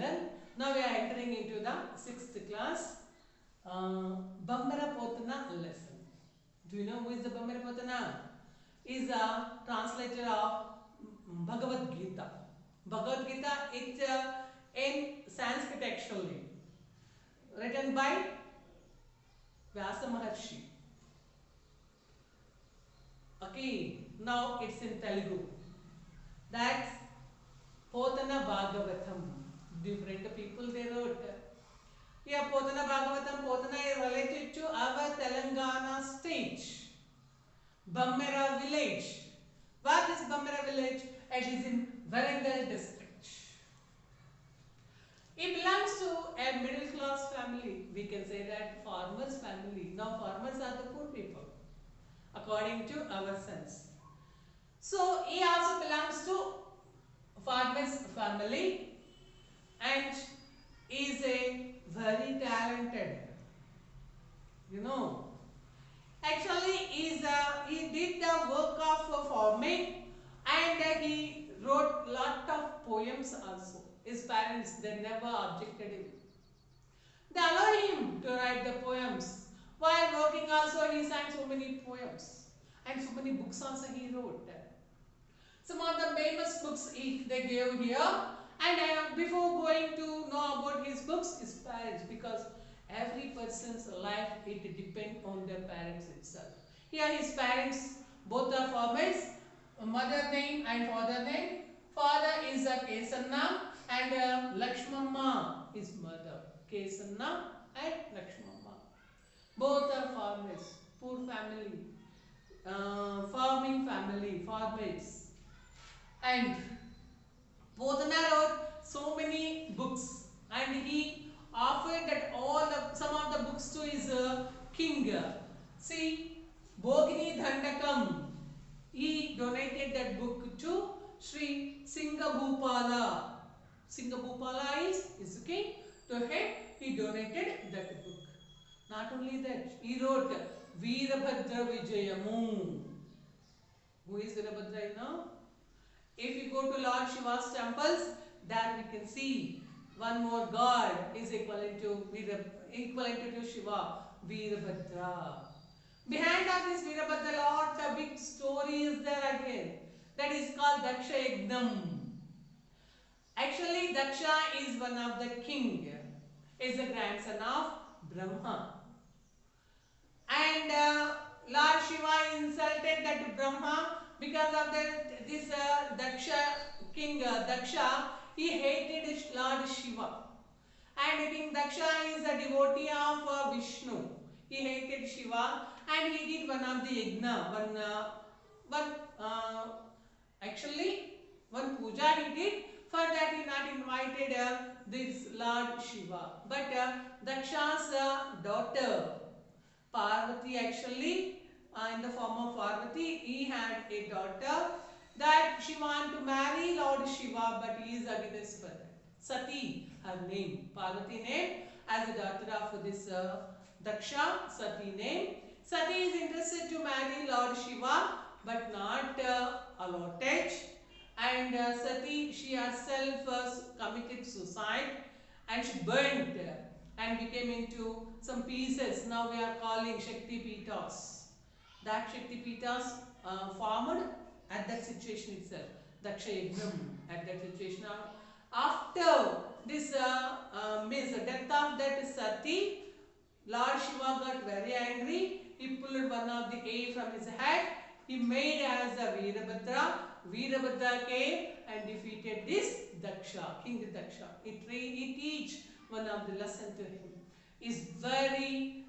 children. Now we are entering into the 6th class Bambara Potana lesson. Do you know who is the Bambara Potana? Is a translator of Bhagavad Gita. Bhagavad Gita is in Sanskrit actually, written by Vyasa Maharshi. Okay, now it's in Telugu. That's Potana Bhagavatam. Different people they wrote. Here Potana Bhagavatam, Potana is related to our Telangana state. Bambara village. What is Bambara village? It is in Warangal district. It belongs to a middle class family. We can say that farmers family. Now farmers are the poor people according to our sense. So he also belongs to farmers family and is a very talented, actually he did the work of farming and he wrote lot of poems also. His parents, they never objected him. They allowed him to write the poems. While working also he sang so many poems and so many books also he wrote. Some of the famous books they gave here, and before going to know about his books, his parents, because every person's life it depends on their parents itself. Here his parents both are farmers, mother name and father name. Father is a Kesanna and Lakshmamma is mother. Kesanna and Lakshmamma. Both are farmers, poor family, farming family, farmers. And Potana wrote so many books and he offered that some of the books to his king. See, Bogini Dandakam, he donated that book to Sri Singhabhupala. Singhabhupala is the king. To him, he donated that book. Not only that, he wrote Veerabhadra Vijayamu. Who is Veerabhadra, you know? If you go to Lord Shiva's temples, there we can see one more god is equivalent to Shiva, Veerabhadra. Behind of this Veerabhadra Lord, the big story is there again. That is called Daksha Yagnam. Actually, Daksha is one of the king, is the grandson of Brahma. And Lord Shiva insulted that Brahma because of this Daksha king Daksha, he hated Lord Shiva. And King Daksha is a devotee of Vishnu. He hated Shiva and he did one of the yajna, one puja he did. For that he not invited this Lord Shiva. But Daksha's daughter Parvati actually, in the form of Parvati, he had a daughter that she wanted to marry Lord Shiva, but he is against for that. Sati, her name, Parvati name, as a daughter of this Daksha, Sati name. Sati is interested to marry Lord Shiva, but not allotted. And Sati, she herself committed suicide and she burnt and became into some pieces. Now we are calling Shakti Pitas. That Shakti Pitas formed at that situation itself. Daksha Yagnam at that situation. After this means the death of that Sati, Lord Shiva got very angry. He pulled one of the hair from his head. He made as a Veerabhadra. Veerabhadra came and defeated this Daksha, King Daksha. He teach one of the lesson to him. Is very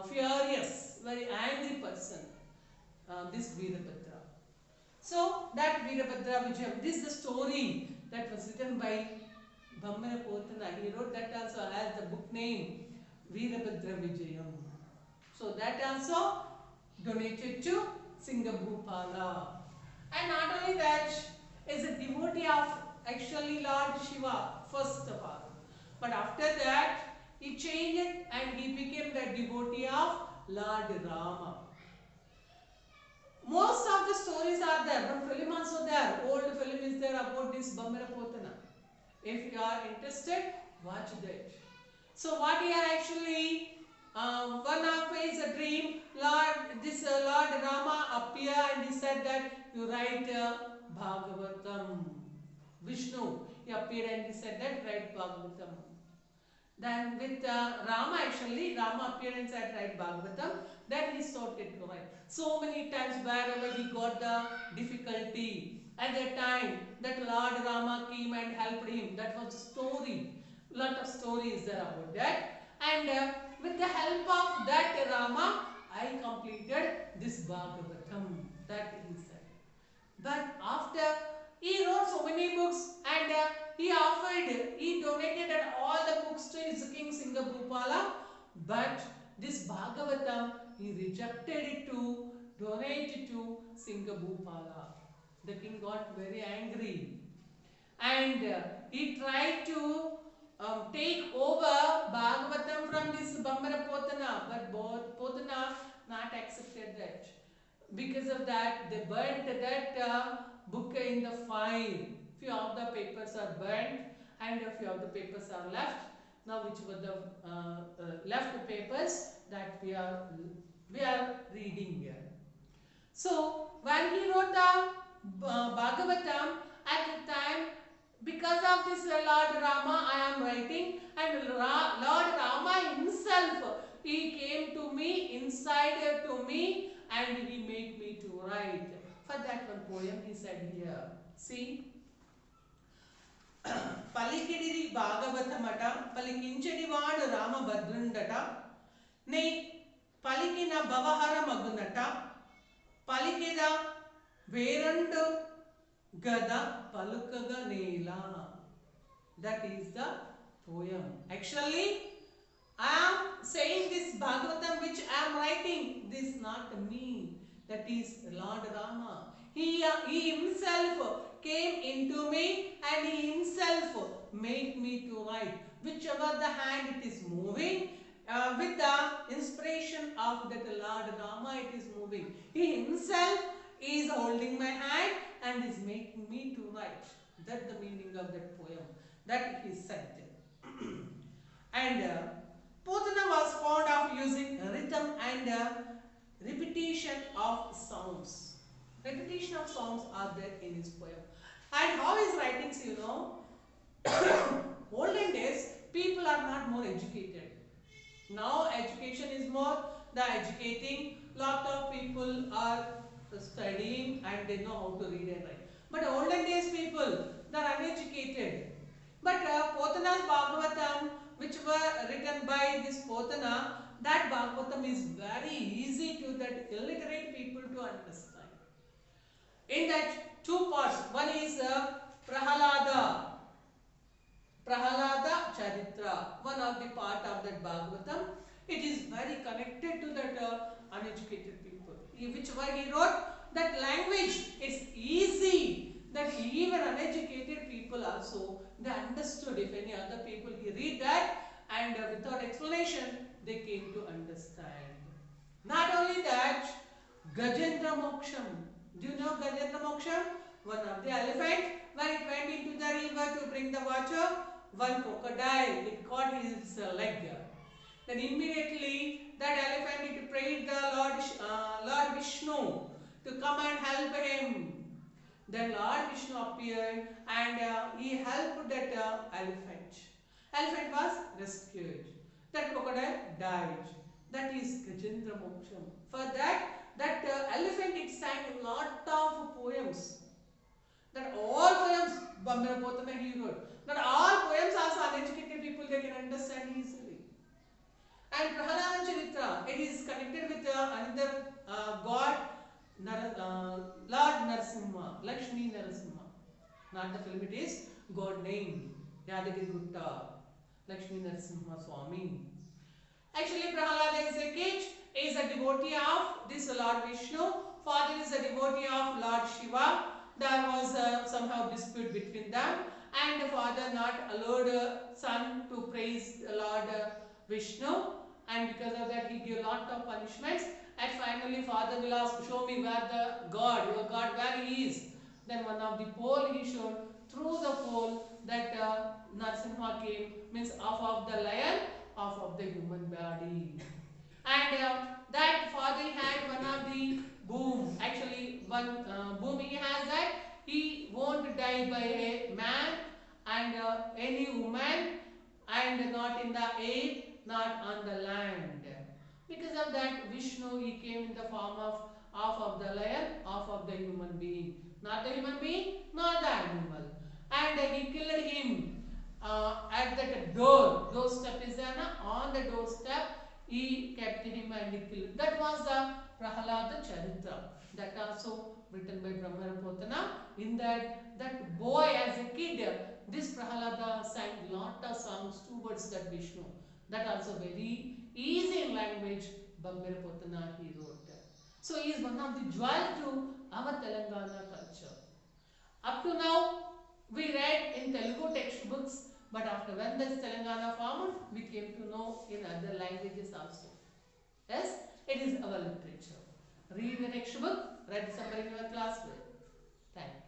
furious, very angry person, this Veerabhadra. So that Veerabhadra Vijayam, this is the story that was written by Bambara Potana. He wrote that also as the book name Veerabhadra Vijayam. So that also donated to Singhabhupala. And not only that, is a devotee of actually Lord Shiva first of all. But after that, he changed and he became the devotee of Lord Rama. Most of the stories are there. One film also there. Old film is there about this Bambara Potana. If you are interested, watch that. So what he actually, one of his dream, Lord Rama appeared and he said that you write Bhagavatam. Vishnu, he appeared and he said that write Bhagavatam. Then with Rama actually, Rama appeared and said write Bhagavatam. Then he started to write. So many times wherever he got the difficulty, at that time that Lord Rama came and helped him. That was the story. Lot of stories there about that. And with the help of that Rama, I completed this Bhagavatam. That he said. But after he wrote so many books and he donated all the books to his king Singhabhupala. But this Bhagavatam, he rejected it to donate it to Singhabhupala. The king got very angry and he tried to take over Bhagavatam from this Bambara Potana, but Potana not accepted that. Because of that, they burnt that book in the fire. Few of the papers are burnt and a few of the papers are left. Now, which were the left papers that we are reading here. So, when he wrote the Bhagavatam, at the time, because of this Lord Rama, I am writing, and Lord Rama himself, he came to me, inside to me, and he made me to write. For that one poem he said here. See? పలికిడిది భాగవతమట పలికించెడివాడు రామభద్రుండట నే పలికిన భవహరమగునట పలికిద వేరండు గద పలుకగ నేల. That is the poem. Actually, I am saying this Bhagavatam which I am writing. This is not me. That is Lord Rama. He himself came into me and he himself made me to write. Whichever the hand it is moving, with the inspiration of that Lord Rama it is moving. He himself is holding my hand and is making me to write. That's the meaning of that poem. That he said. And Potana was fond of using rhythm and repetition of sounds. Repetition of sounds are there in his poem. And how his writings, you know, olden days people are not more educated. Now education is more, the educating, lot of people are studying and they know how to read and write. But olden days people, they are uneducated. But Potana's Bhagavatam, which were written by this Potana, that Bhagavatam is very easy to that illiterate people to understand. In that two parts, one is Prahalada Charitra, one of the part of that Bhagavatam. It is very connected to that uneducated people. Whichever he wrote, that language is easy, that even uneducated people also, they understood. If any other people he read that and without explanation, they came to understand. Not only that, Gajendra Moksham. Do you know Gajendra Moksham? One of the elephant, when it went into the river to bring the water, one crocodile, it caught his leg. Then immediately that elephant it prayed the Lord Vishnu to come and help him. Then Lord Vishnu appeared and he helped that elephant. Elephant was rescued. That crocodile died. That is Gajendra Moksham. For that elephant it sang a lot of poems. That all poems Bambara Potana he wrote. That all poems also uneducated people they can understand easily. And Prahalada Charitra, it is connected with another god, Lord Narasimha, Lakshmi Narasimha. Not the film, it is god name, Yadagiri Gutta, Lakshmi Narasimha Swami. Actually, Prahalada is a kid, is a devotee of this Lord Vishnu. Father is a devotee of Lord Shiva. There was somehow dispute between them, and the father not allowed son to praise Lord Vishnu, and because of that he gave lot of punishments. And finally father will ask, show me where the God, your God, where he is. Then one of the pole he showed. Through the pole that Narasimha came means off of the lion, off of the human body. And that father had one of the boom. Actually, one boom he has that he won't die by a man and any woman and not in the air, not on the land. Because of that, Vishnu he came in the form of half of the lion, half of the human being. Not the human being, not the animal. And he killed him at that doorstep is there on the doorstep. He kept him and he killed. That was the Prahalada Charitra. That also written by Brahmarapotana. In that boy as a kid, this Prahalada sang lot of songs towards that Vishnu. That also very easy in language. Brahmarapotana he wrote. So he is one of the jewel to our Telangana culture. Up to now, we read in Telugu textbooks, but after when this Telangana formed, we came to know in other languages also. Yes, it is our literature. Read the textbook, read somewhere in your class. Thank you.